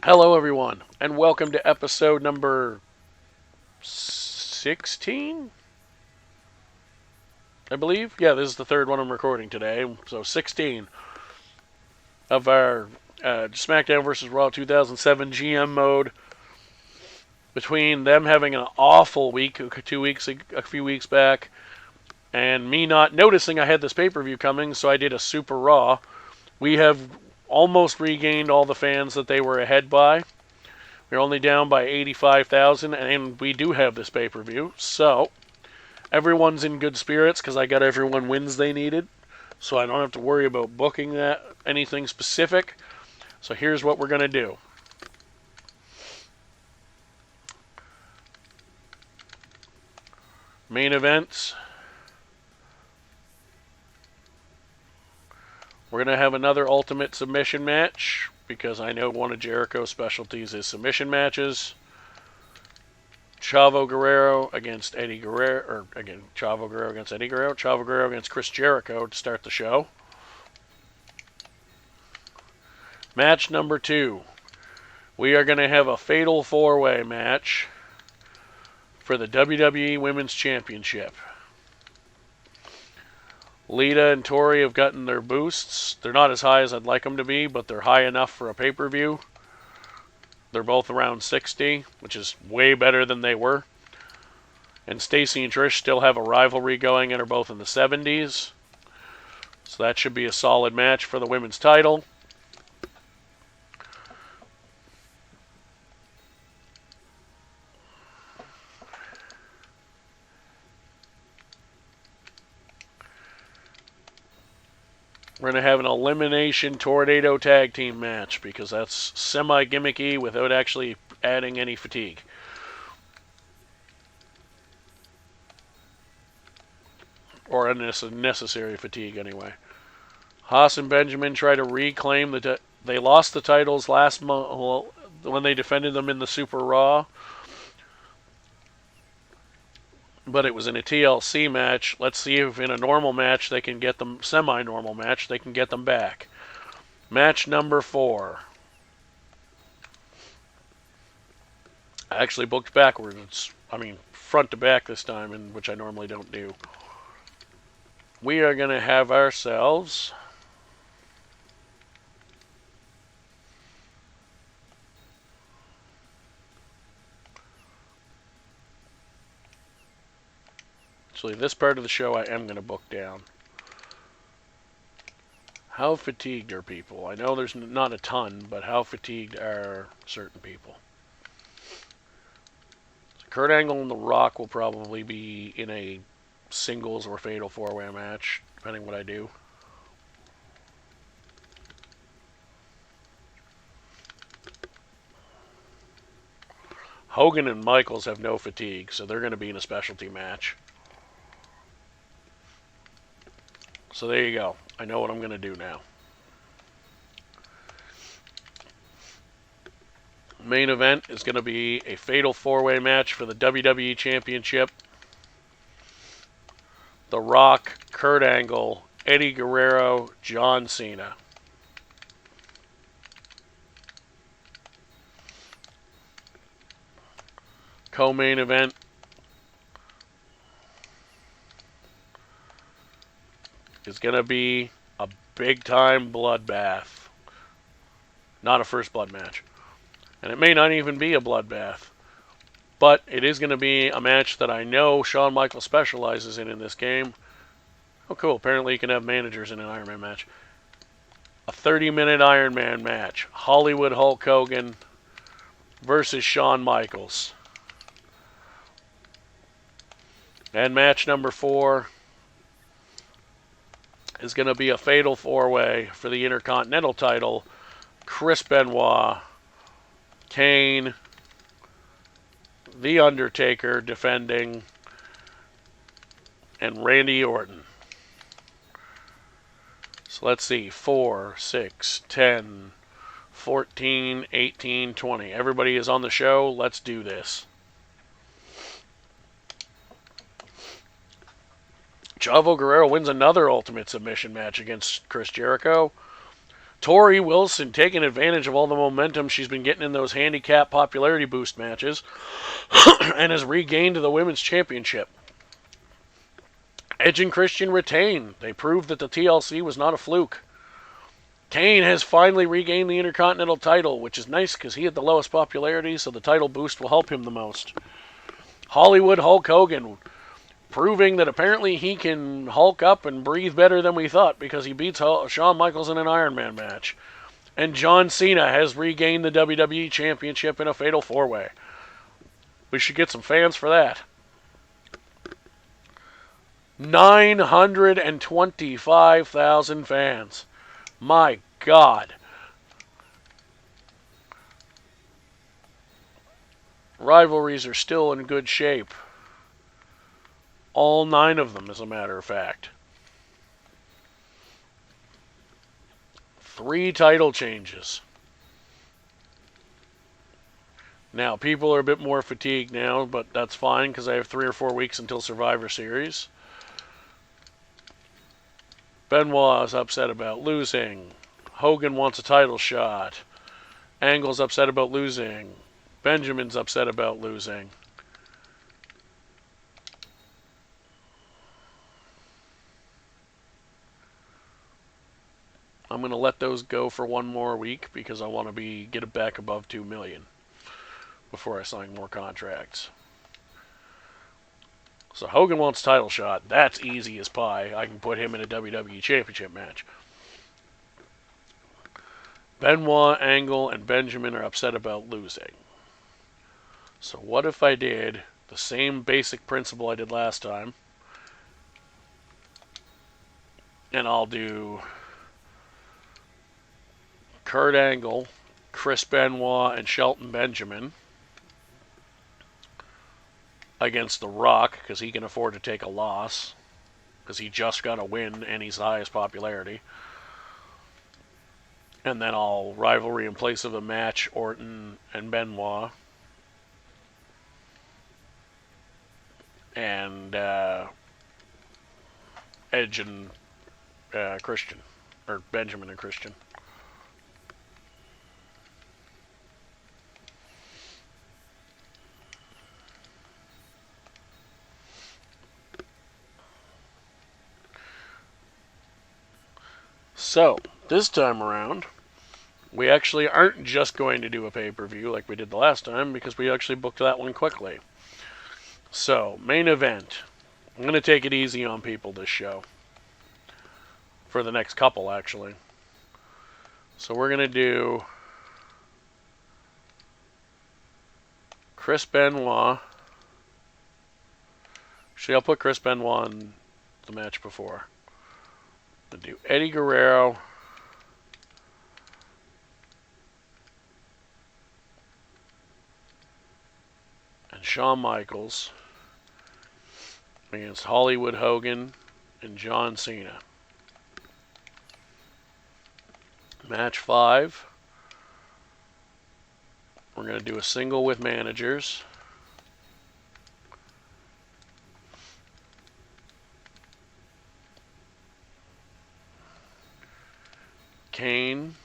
Hello, everyone, and welcome to episode number 16, I believe. Yeah, this is the third one I'm recording today, so 16 of our SmackDown vs. Raw 2007 GM mode. Between them having an awful week a few weeks back, and me not noticing I had this pay-per-view coming, so I did a Super Raw. We have almost regained all the fans that they were ahead by. We're only down by 85,000, and we do have this pay-per-view. So, everyone's in good spirits because I got everyone wins they needed. So I don't have to worry about booking anything specific. So here's what we're going to do. Main events. We're going to have another Ultimate Submission match because I know one of Jericho's specialties is submission matches. Chavo Guerrero against Eddie Guerrero, or again, Chavo Guerrero against Eddie Guerrero. Chavo Guerrero against Chris Jericho to start the show. Match number 2. We are going to have a fatal 4-way match for the WWE Women's Championship. Lita and Tori have gotten their boosts. They're not as high as I'd like them to be, but they're high enough for a pay-per-view. They're both around 60, which is way better than they were. And Stacy and Trish still have a rivalry going and are both in the 70s. So that should be a solid match for the women's title. We're going to have an elimination tornado tag team match because that's semi-gimmicky without actually adding any fatigue. Or unnecessary fatigue, anyway. Haas and Benjamin try to reclaim they lost the titles last month when they defended them in the Super Raw. But it was in a TLC match. Let's see if in a normal match they can get them, semi-normal match, they can get them back. Match number 4. I actually booked backwards. Front to back this time, which I normally don't do. We are going to have ourselves actually, this part of the show I am going to book down. How fatigued are people? I know there's not a ton, but how fatigued are certain people? So Kurt Angle and The Rock will probably be in a singles or fatal 4-way match, depending what I do. Hogan and Michaels have no fatigue, so they're going to be in a specialty match. So there you go. I know what I'm going to do now. Main event is going to be a fatal 4-way match for the WWE Championship. The Rock, Kurt Angle, Eddie Guerrero, John Cena. Co-main event is going to be a big-time bloodbath. Not a first blood match. And it may not even be a bloodbath. But it is going to be a match that I know Shawn Michaels specializes in this game. Oh, cool. Apparently you can have managers in an Iron Man match. A 30-minute Iron Man match. Hollywood Hulk Hogan versus Shawn Michaels. And match number 4 is going to be a fatal 4-way for the Intercontinental title. Chris Benoit, Kane, The Undertaker defending, and Randy Orton. So let's see. 4, 6, 10, 14, 18, 20. Everybody is on the show. Let's do this. Chavo Guerrero wins another Ultimate Submission match against Chris Jericho. Tori Wilson taking advantage of all the momentum she's been getting in those handicap popularity boost matches and has regained the women's championship. Edge and Christian retain. They proved that the TLC was not a fluke. Kane has finally regained the Intercontinental title, which is nice because he had the lowest popularity, so the title boost will help him the most. Hollywood Hulk Hogan, proving that apparently he can Hulk up and breathe better than we thought because he beats Shawn Michaels in an Iron Man match. And John Cena has regained the WWE Championship in a Fatal 4-Way. We should get some fans for that. 925,000 fans. My God. Rivalries are still in good shape. All 9 of them, as a matter of fact. 3 title changes. Now, people are a bit more fatigued now, but that's fine because I have 3 or 4 weeks until Survivor Series. Benoit is upset about losing. Hogan wants a title shot. Angle's upset about losing. Benjamin's upset about losing. I'm going to let those go for 1 more week because I want to get it back above 2 million before I sign more contracts. So Hogan wants title shot. That's easy as pie. I can put him in a WWE Championship match. Benoit, Angle, and Benjamin are upset about losing. So what if I did the same basic principle I did last time? And I'll do Kurt Angle, Chris Benoit, and Shelton Benjamin against The Rock, because he can afford to take a loss, because he just got a win and he's the highest popularity. And then I'll rivalry in place of a match, Orton and Benoit. And Edge and Christian. Or Benjamin and Christian. So, this time around, we actually aren't just going to do a pay-per-view like we did the last time, because we actually booked that one quickly. So, main event. I'm going to take it easy on people this show. For the next couple, actually. So we're going to do Chris Benoit. Actually, I'll put Chris Benoit in the match before. We'll do Eddie Guerrero and Shawn Michaels against Hollywood Hogan and John Cena. Match 5. We're going to do a single with managers. Kane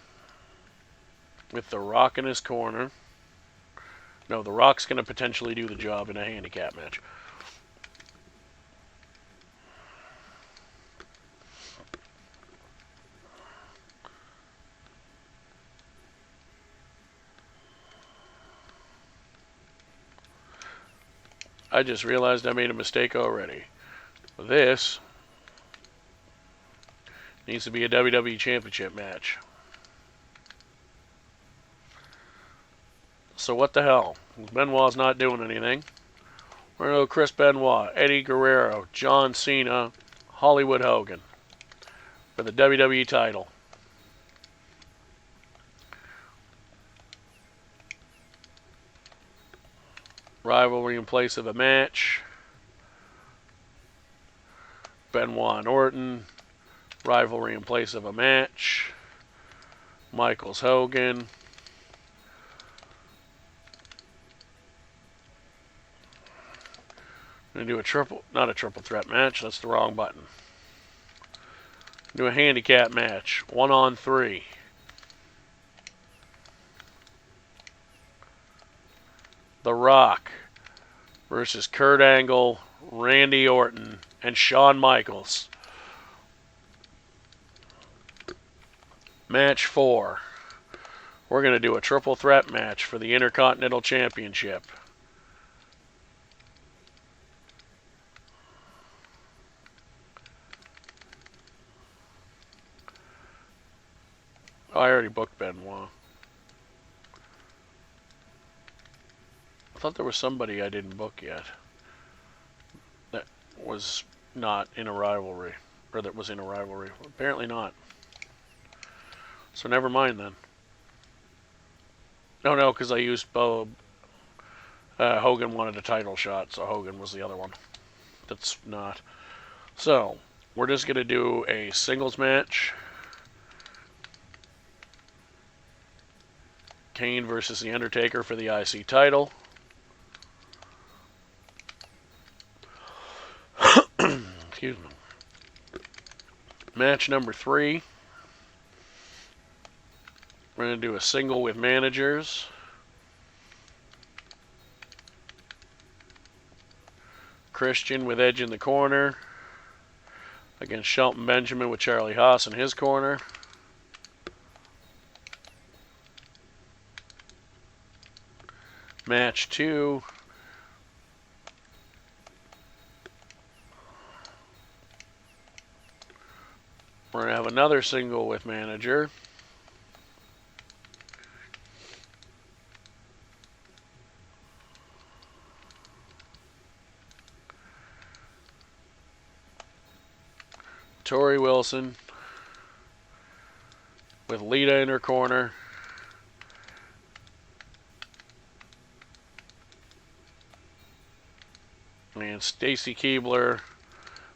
with The Rock in his corner. No, The Rock's going to potentially do the job in a handicap match. I just realized I made a mistake already. This needs to be a WWE Championship match. So what the hell? Benoit's not doing anything. We're going to go Chris Benoit, Eddie Guerrero, John Cena, Hollywood Hogan for the WWE title. Rivalry in place of a match. Benoit and Orton. Rivalry in place of a match. Michaels Hogan. I'm going to do not a triple threat match, that's the wrong button. Do a handicap match, 1-on-3. The Rock versus Kurt Angle, Randy Orton, and Shawn Michaels. Match 4. We're going to do a triple threat match for the Intercontinental Championship. Oh, I already booked Benoit. I thought there was somebody I didn't book yet that was not in a rivalry, or that was in a rivalry. Apparently not. So never mind then. Oh no, because I used Bo. Hogan wanted a title shot, so Hogan was the other one. That's not. So, we're just going to do a singles match. Kane versus The Undertaker for the IC title. Excuse me. Match number 3. We're going to do a single with managers. Christian with Edge in the corner against Shelton Benjamin with Charlie Haas in his corner. Match 2. We're going to have another single with manager. Tori Wilson with Lita in her corner. And Stacy Keibler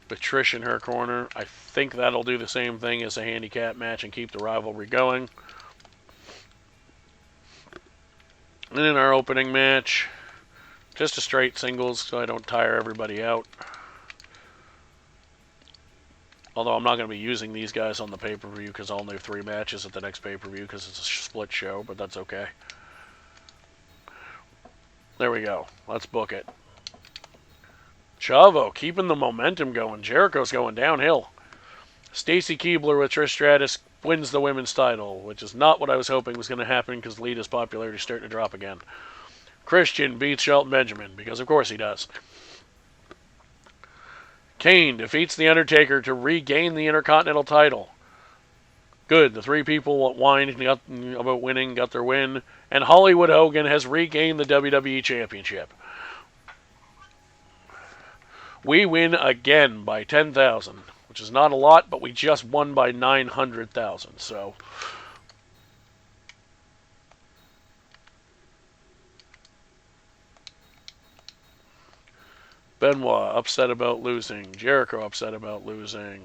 with Trish in her corner. I think that'll do the same thing as a handicap match and keep the rivalry going. And in our opening match, just a straight singles so I don't tire everybody out. Although I'm not going to be using these guys on the pay-per-view because I'll only have 3 matches at the next pay-per-view because it's a split show, but that's okay. There we go. Let's book it. Chavo keeping the momentum going. Jericho's going downhill. Stacy Keibler with Trish Stratus wins the women's title, which is not what I was hoping was going to happen because Lita's popularity is starting to drop again. Christian beats Shelton Benjamin because of course he does. Kane defeats The Undertaker to regain the Intercontinental title. Good. The 3 people whined about winning, got their win. And Hollywood Hogan has regained the WWE Championship. We win again by 10,000, which is not a lot, but we just won by 900,000. So, Benoit upset about losing, Jericho upset about losing,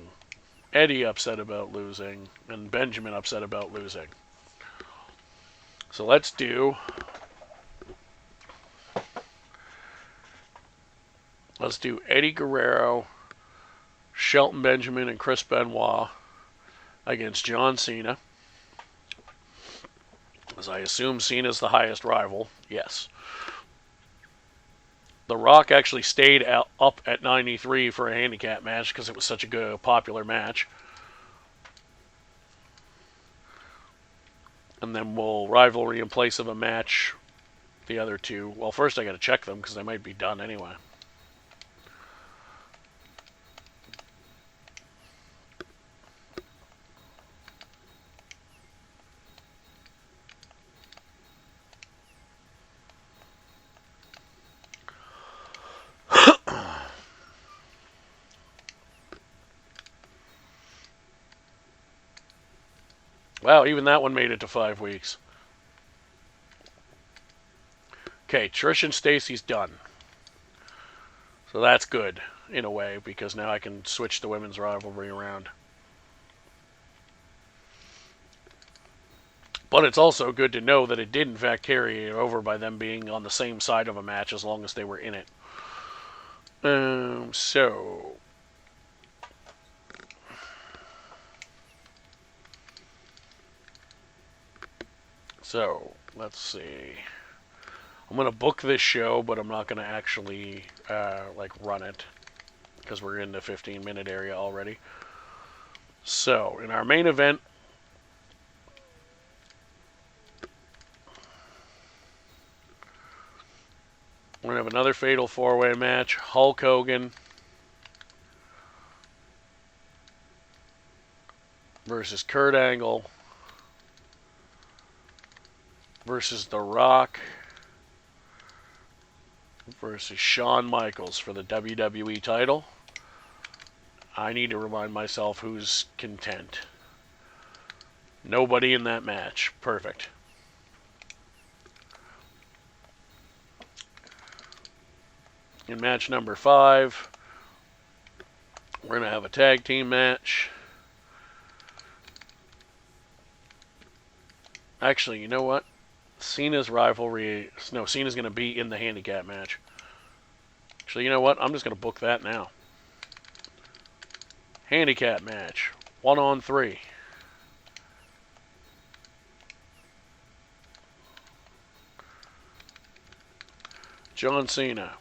Eddie upset about losing, and Benjamin upset about losing. So let's do Eddie Guerrero, Shelton Benjamin, and Chris Benoit against John Cena. As I assume Cena's the highest rival. Yes. The Rock actually stayed up at 93 for a handicap match because it was such a good, popular match. And then we'll rivalry in place of a match the other 2. Well, first I got to check them because they might be done anyway. Wow, even that one made it to 5 weeks. Okay, Trish and Stacy's done. So that's good, in a way, because now I can switch the women's rivalry around. But it's also good to know that it did, in fact, carry it over by them being on the same side of a match as long as they were in it. So, let's see. I'm going to book this show, but I'm not going to actually run it because we're in the 15-minute area already. So, in our main event, we're going to have another fatal 4-way match. Hulk Hogan versus Kurt Angle versus The Rock versus Shawn Michaels for the WWE title. I need to remind myself who's content. Nobody in that match. Perfect. In match number 5, we're going to have a tag team match. Actually, you know what? Cena's rivalry... No, Cena's going to be in the handicap match. Actually, you know what? I'm just going to book that now. Handicap match. 1-on-3. John Cena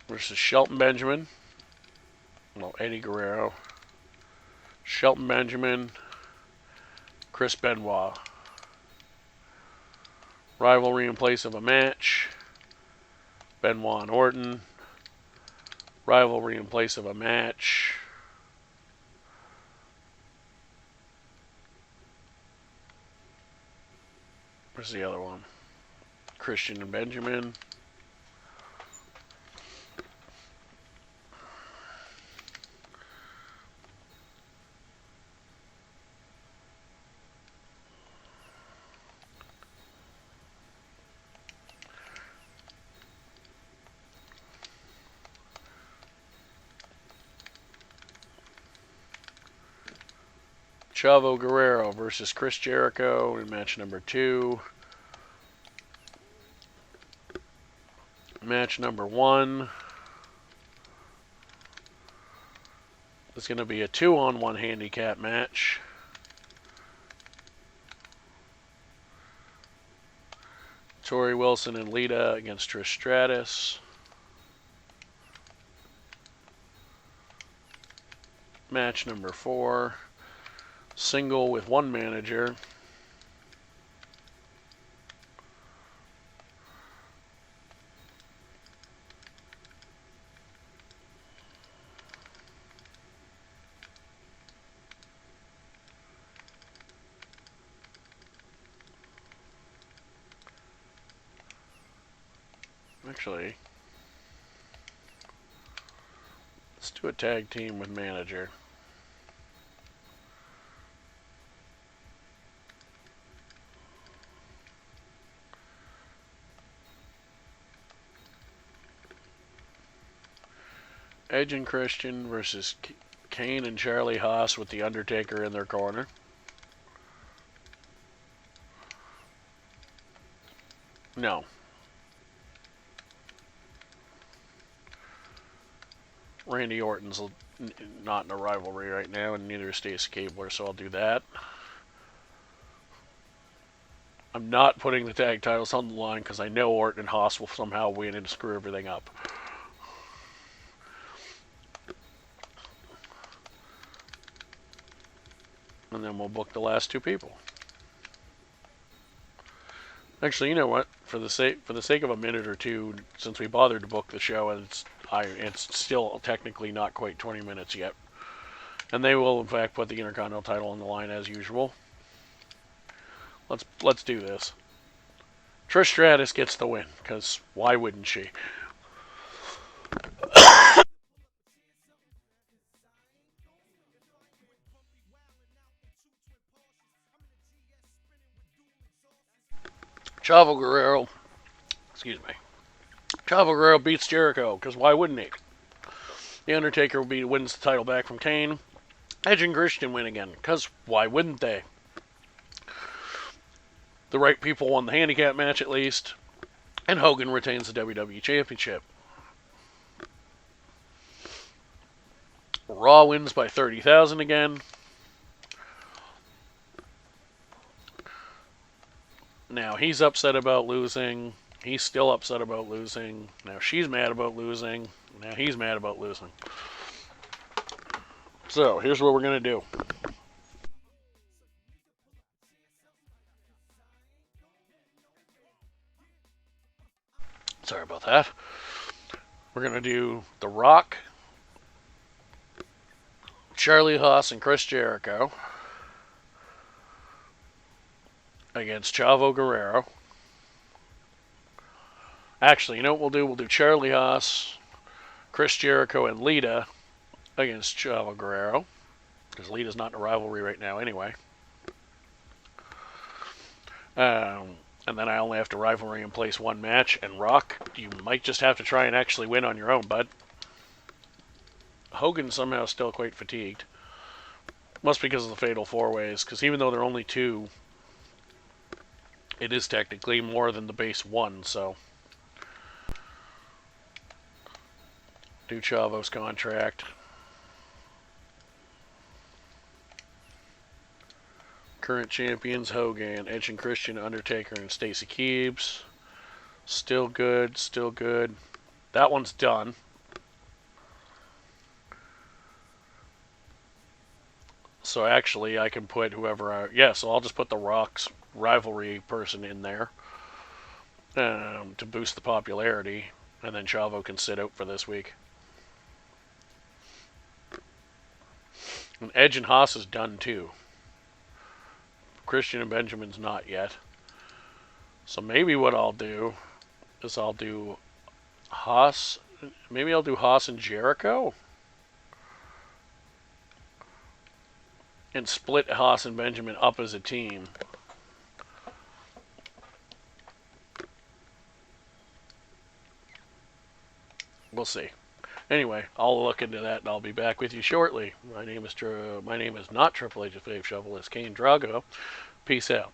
versus Shelton Benjamin. Well, Eddie Guerrero. Shelton Benjamin. Chris Benoit. Rivalry in place of a match. Benoit and Orton. Rivalry in place of a match. Where's the other one? Christian and Benjamin. Chavo Guerrero versus Chris Jericho in match number 2. Match number 1 is going to be a 2-on-1 handicap match. Tori Wilson and Lita against Trish Stratus. Match number 4. Single with one manager. Actually, let's do a tag team with manager. Edge and Christian versus Kane and Charlie Haas with The Undertaker in their corner. No. Randy Orton's not in a rivalry right now, and neither is Stacy Keibler, so I'll do that. I'm not putting the tag titles on the line because I know Orton and Haas will somehow win and screw everything up. And then we'll book the last 2 people. Actually, you know what? For the sake of a minute or 2, since we bothered to book the show, and it's still technically not quite 20 minutes yet, and they will in fact put the Intercontinental title on the line as usual. Let's do this. Trish Stratus gets the win, because why wouldn't she? Chavo Guerrero beats Jericho, because why wouldn't he? The Undertaker wins the title back from Kane. Edge and Christian win again, because why wouldn't they? The right people won the handicap match at least, and Hogan retains the WWE Championship. Raw wins by 30,000 again. Now he's upset about losing. He's still upset about losing. Now she's mad about losing. Now he's mad about losing. So here's what we're going to do. Sorry about that. We're going to do The Rock, Charlie Haas, and Chris Jericho against Chavo Guerrero. Actually, you know what we'll do? We'll do Charlie Haas, Chris Jericho, and Lita against Chavo Guerrero. Because Lita's not in a rivalry right now anyway. And then I only have to rivalry in place one match. And Rock, you might just have to try and actually win on your own, bud. Hogan's somehow still quite fatigued. Must be because of the Fatal 4-Ways. Because even though they're only two, it is technically more than the base one, so. Do Chavo's contract. Current champions, Hogan, Edge and Christian, Undertaker, and Stacey Keebs. Still good, still good. That one's done. So actually, I can put whoever I... Yeah, so I'll just put the Rock's rivalry person in there to boost the popularity. And then Chavo can sit out for this week. And Edge and Haas is done too. Christian and Benjamin's not yet. So maybe what I'll do is I'll do Haas. Maybe I'll do Haas and Jericho. And split Haas and Benjamin up as a team. We'll see. Anyway, I'll look into that and I'll be back with you shortly. My name is not Triple H of Fave Shovel. It's Kane Drago. Peace out.